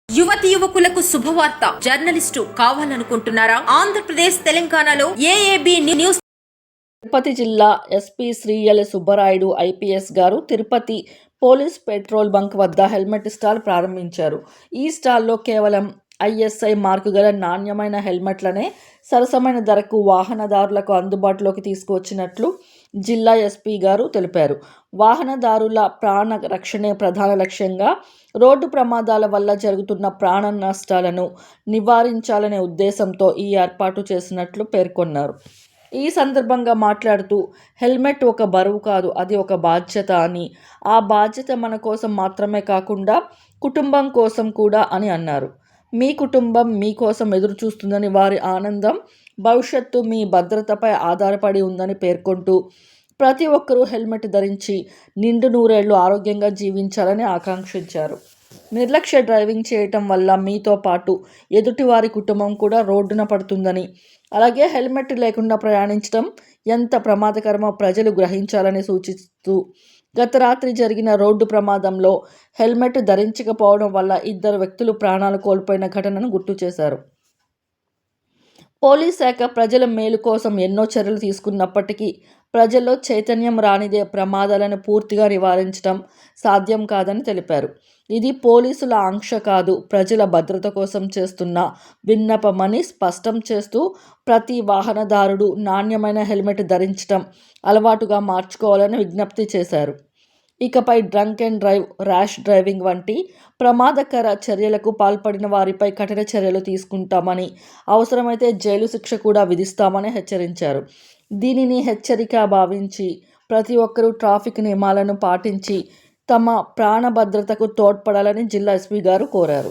యువతి యువకులకు శుభవార్త. జర్నలిస్టు కావాలనుకుంటున్నారా? ఆంధ్రప్రదేశ్ తెలంగాణలో ఏఏబి న్యూస్. తిరుపతి జిల్లా SP Shri L Subbarayudu IPS గారు తిరుపతి పోలీస్ పెట్రోల్ బంక్ వద్ద హెల్మెట్ స్టాల్ ప్రారంభించారు. ఈ స్టాల్లో కేవలం ఐఎస్ఐ మార్కు గల నాణ్యమైన హెల్మెట్లనే సరసమైన ధరకు వాహనదారులకు అందుబాటులోకి తీసుకువచ్చినట్లు జిల్లా ఎస్పీ గారు తెలిపారు. వాహనదారుల ప్రాణ రక్షణే ప్రధాన లక్ష్యంగా రోడ్డు ప్రమాదాల వల్ల జరుగుతున్న ప్రాణ నష్టాలను నివారించాలనే ఉద్దేశంతో ఈ ఏర్పాటు చేసినట్లు పేర్కొన్నారు. ఈ సందర్భంగా మాట్లాడుతూ హెల్మెట్ ఒక బరువు కాదు, అది ఒక బాధ్యత అని, ఆ బాధ్యత మన కోసం మాత్రమే కాకుండా కుటుంబం కోసం కూడా అని అన్నారు. మీ కుటుంబం మీకోసం ఎదురు చూస్తుందని, వారి ఆనందం భవిష్యత్తు మీ భద్రతపై ఆధారపడి ఉందని పేర్కొంటూ ప్రతి ఒక్కరూ హెల్మెట్ ధరించి నిండు నూరేళ్లు ఆరోగ్యంగా జీవించాలని ఆకాంక్షించారు. నిర్లక్ష్య డ్రైవింగ్ చేయటం వల్ల మీతో పాటు ఎదుటివారి కుటుంబం కూడా రోడ్డున పడుతుందని, అలాగే హెల్మెట్ లేకుండా ప్రయాణించడం ఎంత ప్రమాదకరమో ప్రజలు గ్రహించాలని సూచిస్తూ గత రాత్రి జరిగిన రోడ్డు ప్రమాదంలో హెల్మెట్ ధరించకపోవడం వల్ల 2 వ్యక్తులు ప్రాణాలు కోల్పోయిన ఘటనను గుర్తు చేశారు. పోలీస్ శాఖ ప్రజల మేలు కోసం ఎన్నో చర్యలు తీసుకున్నప్పటికీ ప్రజల్లో చైతన్యం రానిదే ప్రమాదాలను పూర్తిగా నివారించడం సాధ్యం కాదని తెలిపారు. ఇది పోలీసుల ఆంక్ష కాదు, ప్రజల భద్రత కోసం చేస్తున్న విన్నపమని స్పష్టం చేస్తూ ప్రతి వాహనదారుడు నాణ్యమైన హెల్మెట్ ధరించడం అలవాటుగా మార్చుకోవాలని విజ్ఞప్తి చేశారు. ఇకపై drunk and drive, rash driving వంటి ప్రమాదకర చర్యలకు పాల్పడిన వారిపై కఠిన చర్యలు తీసుకుంటామని, అవసరమైతే జైలు శిక్ష కూడా విధిస్తామని హెచ్చరించారు. దీనిని హెచ్చరిక భావించి ప్రతి ఒక్కరూ ట్రాఫిక్ నియమాలను పాటించి తమ ప్రాణ భద్రతకు తోడ్పడాలని జిల్లా ఎస్పీ గారు కోరారు.